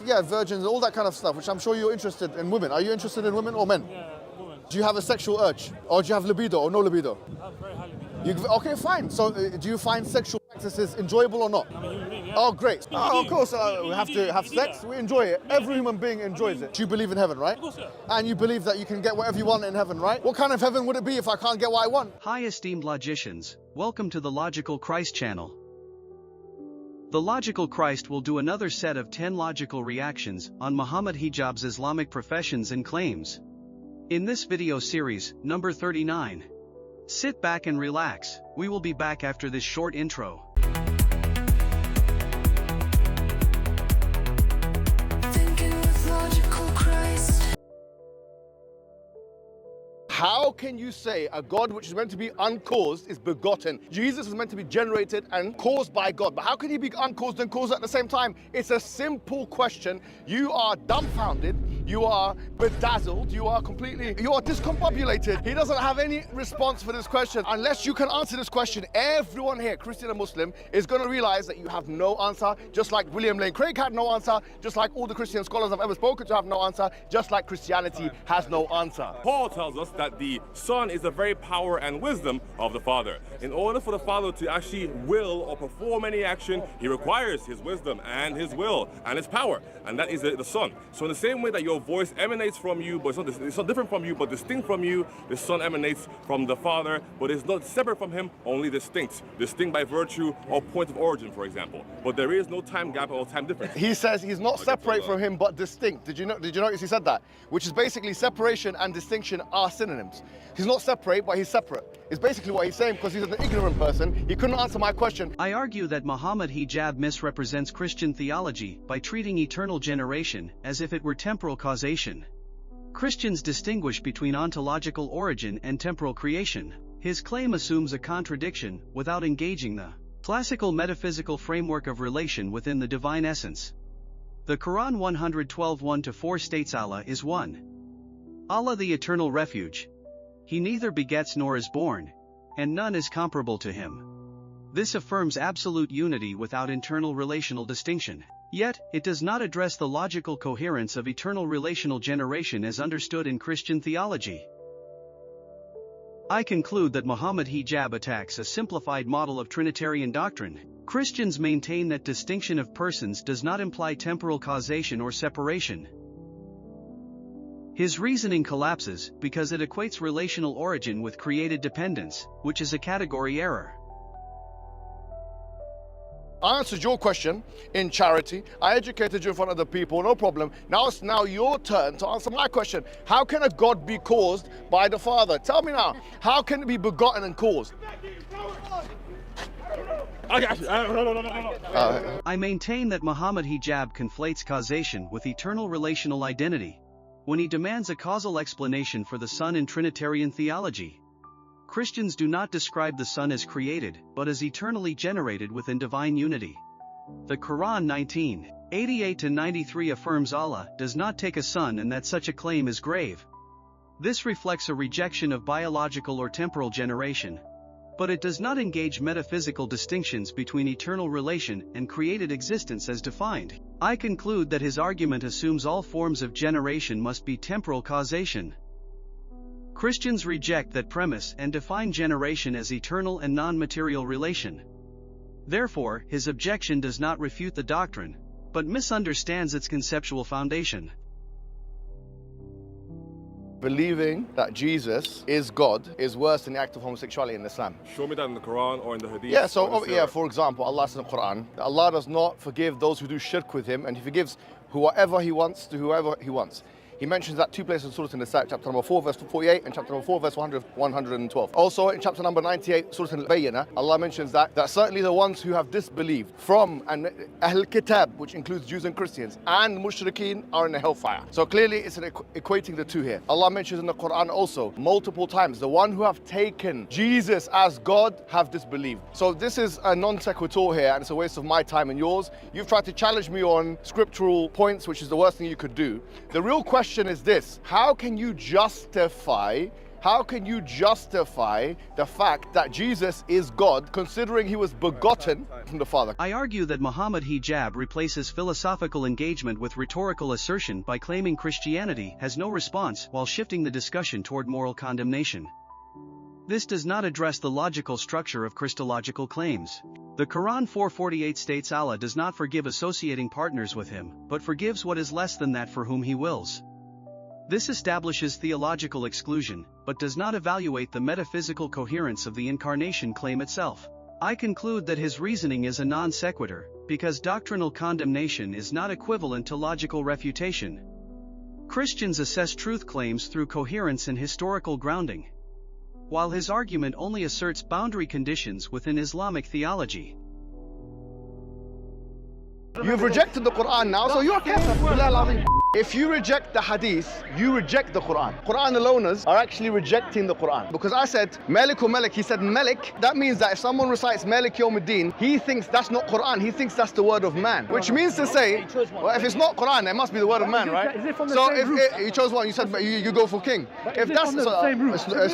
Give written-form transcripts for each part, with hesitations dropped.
Yeah, virgins, all that kind of stuff, which I'm sure you're interested in women. Are you interested in women or men? Yeah, woman. Do you have a sexual urge? Or do you have libido or no libido? I have very high libido. Okay, fine. So do you find sexual practices enjoyable or not? I'm a human being, yeah. Oh, great. Oh, of course, we You have do, to have you do sex. that. We enjoy it. Every human being enjoys it. You believe in heaven, right? Of course, yeah. And you believe that you can get whatever you want in heaven, right? What kind of heaven would it be if I can't get what I want? Hi esteemed logicians, welcome to the Logical Christ channel. The Logical Christ will do another set of 10 logical reactions on Muhammad Hijab's Islamic professions and claims. In this video series, number 39. Sit back and relax, we will be back after this short intro. How can you say a God which is meant to be uncaused is begotten? Jesus is meant to be generated and caused by God, but how can he be uncaused and caused at the same time? It's a simple question. You are dumbfounded, you are bedazzled, you are discombobulated. He doesn't have any response for this question. Unless you can answer this question, everyone here, Christian and Muslim, is going to realize that you have no answer, just like William Lane Craig had no answer, just like all the Christian scholars I've ever spoken to have no answer, just like Christianity has no answer. Paul tells us that the Son is the very power and wisdom of the Father. In order for the Father to actually will or perform any action, he requires his wisdom and his will and his power, and that is the Son. So in the same way that your voice emanates from you, but it's not different from you, but distinct from you, the Son emanates from the Father, but is not separate from him, only distinct. Distinct by virtue or point of origin, for example. But there is no time gap or time difference. He says he's not separate from him, but distinct. Did you notice he said that? Which is basically separation and distinction are synonyms. He's not separate, but he's separate. It's basically what he's saying, because he's an ignorant person. He couldn't answer my question. I argue that Muhammad Hijab misrepresents Christian theology by treating eternal generation as if it were temporal causation. Christians distinguish between ontological origin and temporal creation. His claim assumes a contradiction without engaging the classical metaphysical framework of relation within the divine essence. The Quran 112:1-4 states Allah is one. Allah the eternal refuge. He neither begets nor is born, and none is comparable to him. This affirms absolute unity without internal relational distinction. Yet, it does not address the logical coherence of eternal relational generation as understood in Christian theology. I conclude that Muhammad Hijab attacks a simplified model of Trinitarian doctrine. Christians maintain that distinction of persons does not imply temporal causation or separation. His reasoning collapses because it equates relational origin with created dependence, which is a category error. I answered your question in charity. I educated you in front of the people, no problem. Now it's your turn to answer my question. How can a God be caused by the Father? Tell me now, how can it be begotten and caused? I maintain that Muhammad Hijab conflates causation with eternal relational identity when he demands a causal explanation for the Son in Trinitarian theology. Christians do not describe the Son as created, but as eternally generated within divine unity. The Quran 19:88-93 affirms Allah does not take a son and that such a claim is grave. This reflects a rejection of biological or temporal generation, but it does not engage metaphysical distinctions between eternal relation and created existence as defined. I conclude that his argument assumes all forms of generation must be temporal causation. Christians reject that premise and define generation as eternal and non-material relation. Therefore, his objection does not refute the doctrine, but misunderstands its conceptual foundation. Believing that Jesus is God is worse than the act of homosexuality in Islam. Show me that in the Quran or in the Hadith. Yeah, for example, Allah says in the Quran, Allah does not forgive those who do shirk with him, and he forgives whoever he wants to whoever he wants. He mentions that two places in Surah An-Nisa, chapter number 4, verse 48, and chapter number 4, verse 112. Also, in chapter number 98, Surah Al-Bayyinah, Allah mentions that certainly the ones who have disbelieved from Ahl Kitab, which includes Jews and Christians, and Mushrikeen are in the hellfire. So clearly, it's equating the two here. Allah mentions in the Quran also, multiple times, the one who have taken Jesus as God have disbelieved. So this is a non sequitur here, and it's a waste of my time and yours. You've tried to challenge me on scriptural points, which is the worst thing you could do. The real question is this: how can you justify How can you justify the fact that Jesus is God, considering he was begotten from the Father? I argue that Muhammad Hijab replaces philosophical engagement with rhetorical assertion by claiming Christianity has no response while shifting the discussion toward moral condemnation. This does not address the logical structure of Christological claims. The Quran 4:48 states Allah does not forgive associating partners with him, but forgives what is less than that for whom he wills. This establishes theological exclusion, but does not evaluate the metaphysical coherence of the incarnation claim itself. I conclude that his reasoning is a non sequitur, because doctrinal condemnation is not equivalent to logical refutation. Christians assess truth claims through coherence and historical grounding, while his argument only asserts boundary conditions within Islamic theology. You've rejected the Quran now, so you're a kafir. If you reject the hadith, you reject the Quran. Quran aloners are actually rejecting the Quran. Because I said, Malik or Malik, he said Malik. That means that if someone recites Malik Yawmuddin, he thinks that's not Quran, he thinks that's the word of man. Which means to say, well, if it's not Quran, it must be the word of man, right? So if you chose one, you said you go for king. If that's it's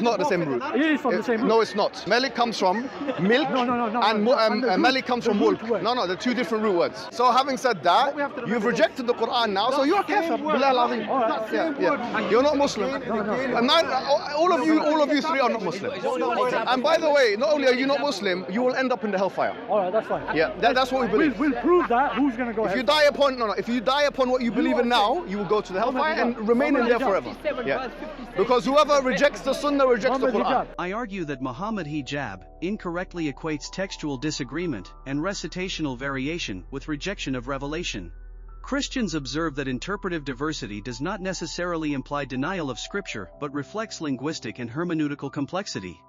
not the same root. It is from the same root. No, it's not. Malik comes from milk, and Malik comes from mulk. No, they're two different root words. So having said that, you've rejected the Quran now, so you're a kafir. Yeah. You're not Muslim. All of you three are not Muslim. And by the way, not only are you not Muslim, you will end up in the hellfire. Alright, that's fine. Yeah, that's what we believe. We'll prove that. Who's going to go ahead? If you die upon what you believe in now, you will go to the hellfire and remain in there forever. Yeah. Because whoever rejects the Sunnah rejects the Quran. I argue that Muhammad Hijab incorrectly equates textual disagreement and recitational variation with rejection of revelation. Christians observe that interpretive diversity does not necessarily imply denial of scripture but reflects linguistic and hermeneutical complexity.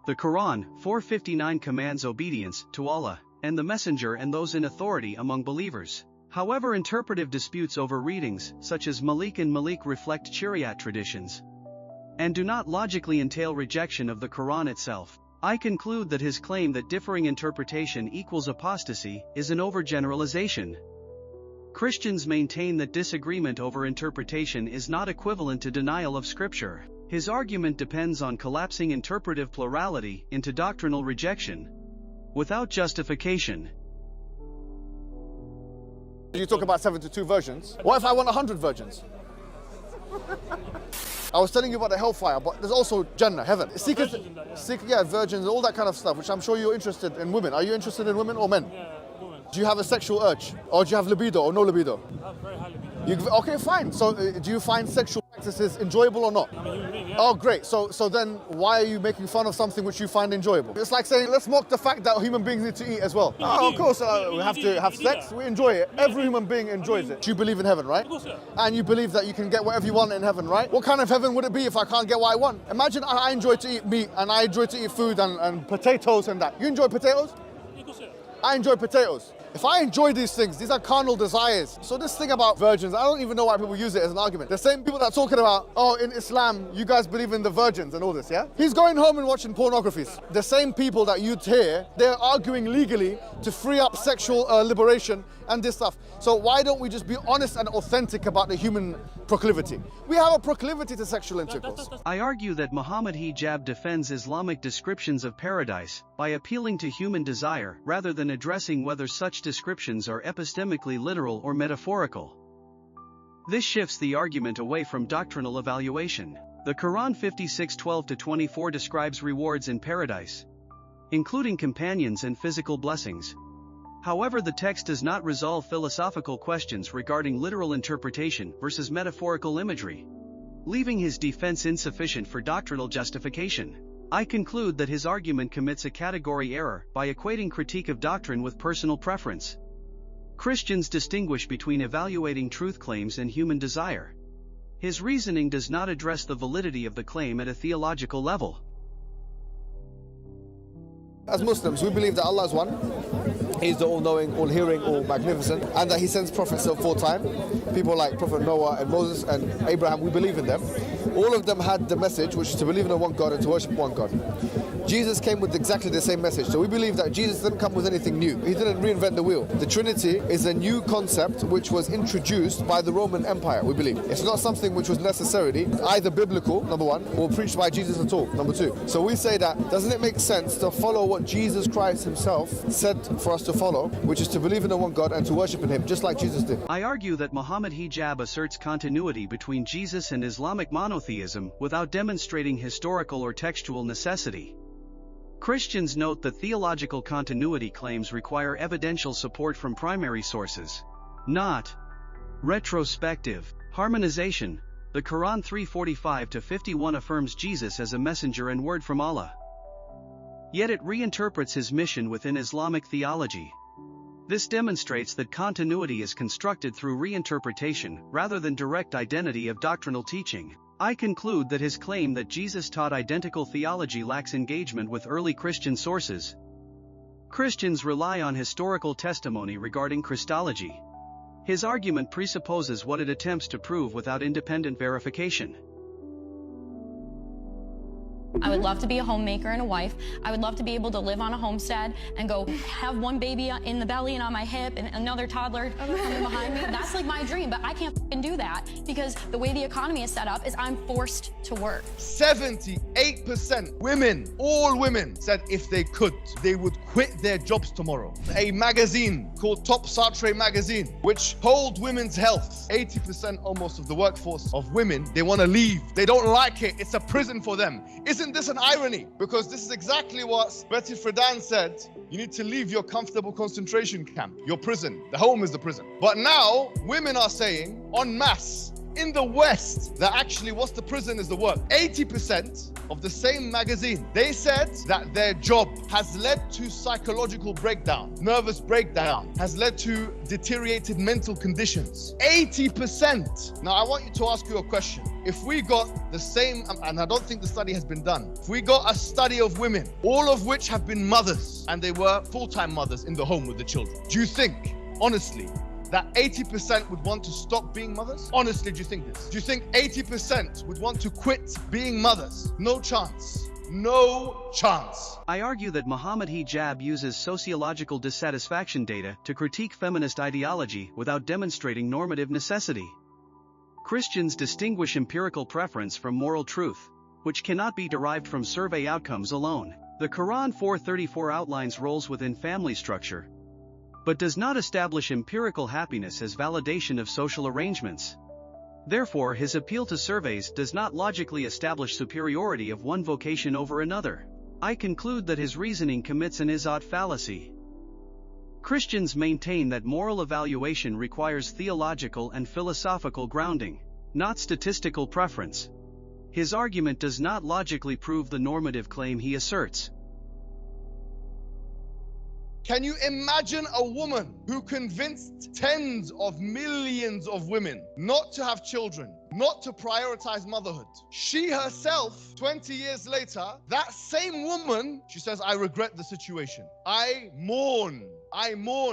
The Quran 4:59 commands obedience to Allah and the Messenger and those in authority among believers. However, interpretive disputes over readings, such as Malik and Malik, reflect Shariat traditions and do not logically entail rejection of the Quran itself. I conclude that his claim that differing interpretation equals apostasy is an overgeneralization. Christians maintain that disagreement over interpretation is not equivalent to denial of scripture. His argument depends on collapsing interpretive plurality into doctrinal rejection without justification. You talk about 72 versions. What if I want 100 versions? I was telling you about the hellfire, but there's also Jannah, heaven. Virgins, all that kind of stuff, which I'm sure you're interested in women. Are you interested in women or men? Yeah, woman. Do you have a sexual urge? Or do you have libido or no libido? I have very high libido. Okay, fine. So do you find sexual practices enjoyable or not? I'm a human being, yeah. Oh, great. So then why are you making fun of something which you find enjoyable? It's like saying, let's mock the fact that human beings need to eat as well. Of course, we have to have sex. We enjoy it. Every human being enjoys it. You believe in heaven, right? Of course, yeah. And you believe that you can get whatever you want in heaven, right? What kind of heaven would it be if I can't get what I want? Imagine I enjoy to eat meat and I enjoy to eat food and potatoes and that. You enjoy potatoes? Of course, yeah. I enjoy potatoes. If I enjoy these things, these are carnal desires. So this thing about virgins, I don't even know why people use it as an argument. The same people that are talking about, oh, in Islam, you guys believe in the virgins and all this, yeah? He's going home and watching pornographies. The same people that you'd hear, they're arguing legally to free up sexual liberation and this stuff. So why don't we just be honest and authentic about the human proclivity? We have a proclivity to sexual intercourse. I argue that Muhammad Hijab defends Islamic descriptions of paradise by appealing to human desire rather than addressing whether such descriptions are epistemically literal or metaphorical. This shifts the argument away from doctrinal evaluation. The Quran 56:12-24 describes rewards in paradise, including companions and physical blessings. However, the text does not resolve philosophical questions regarding literal interpretation versus metaphorical imagery, leaving his defense insufficient for doctrinal justification. I conclude that his argument commits a category error by equating critique of doctrine with personal preference. Christians distinguish between evaluating truth claims and human desire. His reasoning does not address the validity of the claim at a theological level. As Muslims, we believe that Allah is one. He's the all-knowing, all-hearing, all-magnificent, and that He sends prophets aforetime. People like Prophet Noah and Moses and Abraham, we believe in them. All of them had the message, which is to believe in one God and to worship one God. Jesus came with exactly the same message. So we believe that Jesus didn't come with anything new. He didn't reinvent the wheel. The Trinity is a new concept which was introduced by the Roman Empire, we believe. It's not something which was necessarily either biblical, number one, or preached by Jesus at all, number two. So we say that, doesn't it make sense to follow what Jesus Christ himself said for us to follow, which is to believe in the one God and to worship in him, just like Jesus did? I argue that Muhammad Hijab asserts continuity between Jesus and Islamic monotheism without demonstrating historical or textual necessity. Christians note that theological continuity claims require evidential support from primary sources, not retrospective harmonization. The Quran 3:45-51 affirms Jesus as a messenger and word from Allah. Yet it reinterprets his mission within Islamic theology. This demonstrates that continuity is constructed through reinterpretation rather than direct identity of doctrinal teaching. I conclude that his claim that Jesus taught identical theology lacks engagement with early Christian sources. Christians rely on historical testimony regarding Christology. His argument presupposes what it attempts to prove without independent verification. I would love to be a homemaker and a wife. I would love to be able to live on a homestead and go have one baby in the belly and on my hip and another toddler coming behind me. That's like my dream, but I can't do that because the way the economy is set up is I'm forced to work. 78% women, all women, said if they could, they would quit their jobs tomorrow. A magazine called Top Sartre magazine, which polls women's health. 80% almost of the workforce of women, they want to leave. They don't like it. It's a prison for them. Isn't this an irony? Because this is exactly what Betty Friedan said. You need to leave your comfortable concentration camp, your prison. The home is the prison. But now, women are saying, en masse, in the West, that actually what's the prison is the work. 80% of the same magazine, they said that their job has led to psychological breakdown, nervous breakdown, has led to deteriorated mental conditions. 80%. Now, I want you to ask you a question. If we got the same, and I don't think the study has been done, if we got a study of women, all of which have been mothers, and they were full-time mothers in the home with the children, do you think, honestly, that 80% would want to stop being mothers? Honestly, do you think this? Do you think 80% would want to quit being mothers? No chance. No chance. I argue that Muhammad Hijab uses sociological dissatisfaction data to critique feminist ideology without demonstrating normative necessity. Christians distinguish empirical preference from moral truth, which cannot be derived from survey outcomes alone. The Quran 4:34 outlines roles within family structure, but does not establish empirical happiness as validation of social arrangements. Therefore, his appeal to surveys does not logically establish superiority of one vocation over another. I conclude that his reasoning commits an Izzat fallacy. Christians maintain that moral evaluation requires theological and philosophical grounding, not statistical preference. His argument does not logically prove the normative claim he asserts. Can you imagine a woman who convinced tens of millions of women not to have children, not to prioritize motherhood? She herself, 20 years later, that same woman, she says, I regret the situation. I mourn.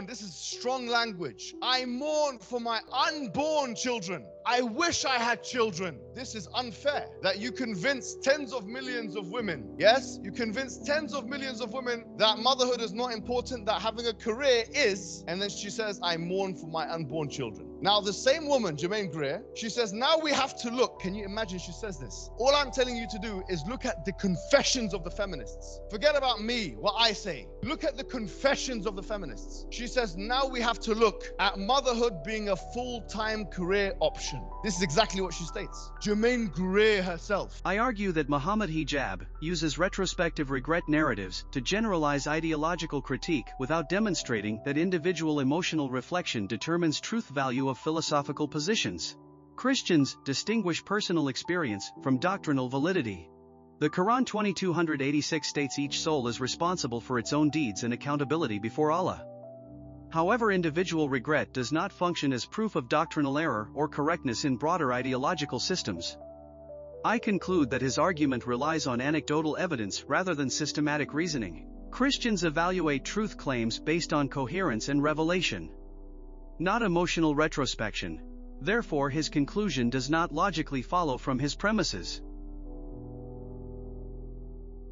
This is strong language. I mourn for my unborn children. I wish I had children. This is unfair that you convince tens of millions of women. Yes, you convince tens of millions of women that motherhood is not important, that having a career is. And then she says, I mourn for my unborn children. Now, the same woman, Jermaine Greer, she says, now we have to look. Can you imagine she says this? All I'm telling you to do is look at the confessions of the feminists. Forget about me, what I say. Look at the confessions of the feminists. She says, now we have to look at motherhood being a full-time career option. This is exactly what she states. Jermaine Greer herself. I argue that Muhammad Hijab uses retrospective regret narratives to generalize ideological critique without demonstrating that individual emotional reflection determines truth value of philosophical positions. Christians distinguish personal experience from doctrinal validity. The Quran 2286 states each soul is responsible for its own deeds and accountability before Allah. However, individual regret does not function as proof of doctrinal error or correctness in broader ideological systems. I conclude that his argument relies on anecdotal evidence rather than systematic reasoning. Christians evaluate truth claims based on coherence and revelation, not emotional retrospection. Therefore, his conclusion does not logically follow from his premises.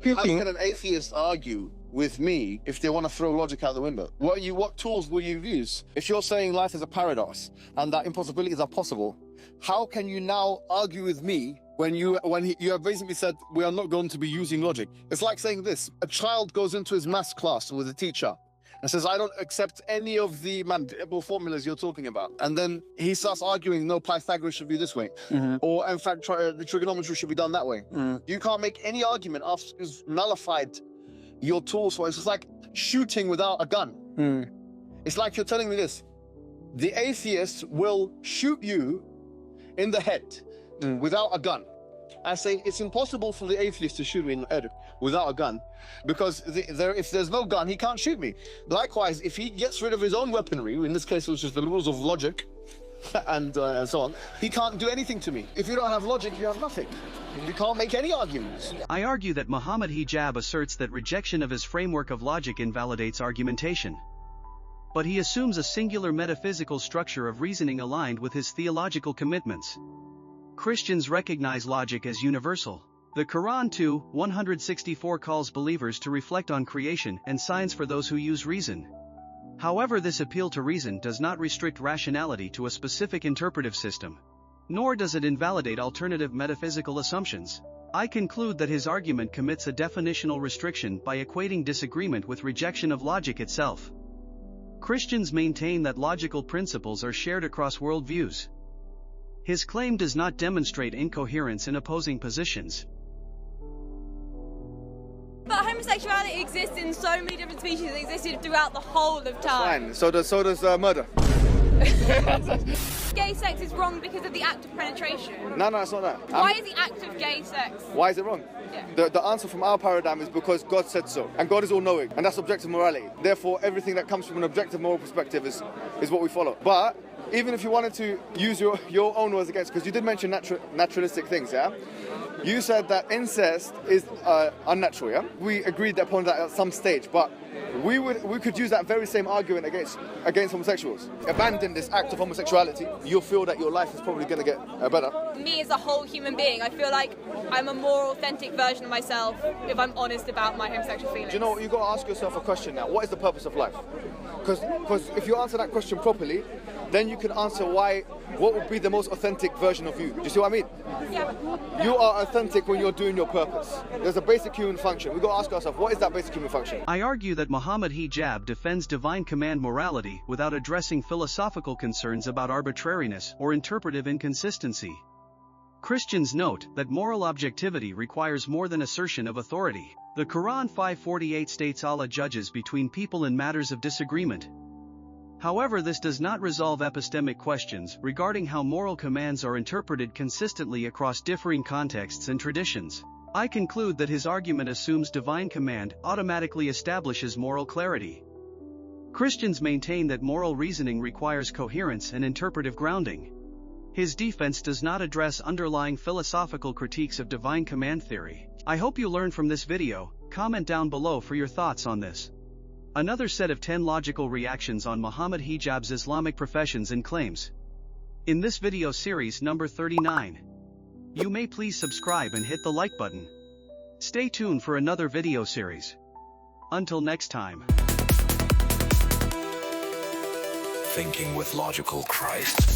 How can an atheist argue with me if they want to throw logic out the window? What tools will you use? If you're saying life is a paradox and that impossibilities are possible, how can you now argue with me when you have basically said we are not going to be using logic? It's like saying this: a child goes into his maths class with a teacher and says, I don't accept any of the mathematical formulas you're talking about. And then he starts arguing, no, Pythagoras should be this way. Or in fact, the trigonometry should be done that way. You can't make any argument after you've nullified your tools for it. It's just like shooting without a gun. It's like you're telling me this: the atheist will shoot you in the head without a gun. I say it's impossible for the atheist to shoot me in the head without a gun, because if there's no gun, he can't shoot me. Likewise, if he gets rid of his own weaponry, in this case, which is the rules of logic and so on, he can't do anything to me. If you don't have logic, you have nothing. You can't make any arguments. I argue that Muhammad Hijab asserts that rejection of his framework of logic invalidates argumentation. But he assumes a singular metaphysical structure of reasoning aligned with his theological commitments. Christians recognize logic as universal. The Quran 2:164 calls believers to reflect on creation and science for those who use reason. However, this appeal to reason does not restrict rationality to a specific interpretive system, nor does it invalidate alternative metaphysical assumptions. I conclude that his argument commits a definitional restriction by equating disagreement with rejection of logic itself. Christians maintain that logical principles are shared across worldviews. His claim does not demonstrate incoherence in opposing positions. But homosexuality exists in so many different species. It existed throughout the whole of time. Fine. So does murder. Gay sex is wrong because of the act of penetration. No, it's not that. Why is the act of gay sex? Why is it wrong? Yeah. The answer from our paradigm is because God said so, and God is all-knowing, and that's objective morality. Therefore, everything that comes from an objective moral perspective is what we follow. But even if you wanted to use your own words against, because you did mention naturalistic things, yeah? You said that incest is unnatural, yeah? We agreed upon that at some stage, but we could use that very same argument against homosexuals. Abandon this act of homosexuality, you'll feel that your life is probably going to get better. Me as a whole human being, I feel like I'm a more authentic version of myself if I'm honest about my homosexual feelings. Do you know what? You've got to ask yourself a question now. What is the purpose of life? Because if you answer that question properly, then you can answer what would be the most authentic version of you. Do you see what I mean? Yeah. You are authentic when you're doing your purpose. There's a basic human function. We've got to ask ourselves, what is that basic human function? I argue that Muhammad Hijab defends divine command morality without addressing philosophical concerns about arbitrariness or interpretive inconsistency. Christians note that moral objectivity requires more than assertion of authority. The Quran 5:48 states Allah judges between people in matters of disagreement. However, this does not resolve epistemic questions regarding how moral commands are interpreted consistently across differing contexts and traditions. I conclude that his argument assumes divine command automatically establishes moral clarity. Christians maintain that moral reasoning requires coherence and interpretive grounding. His defense does not address underlying philosophical critiques of divine command theory. I hope you learned from this video. Comment down below for your thoughts on this. Another set of 10 logical reactions on Muhammad Hijab's Islamic professions and claims. In this video series number 39. You may please subscribe and hit the like button. Stay tuned for another video series. Until next time. Thinking with Logical Christ.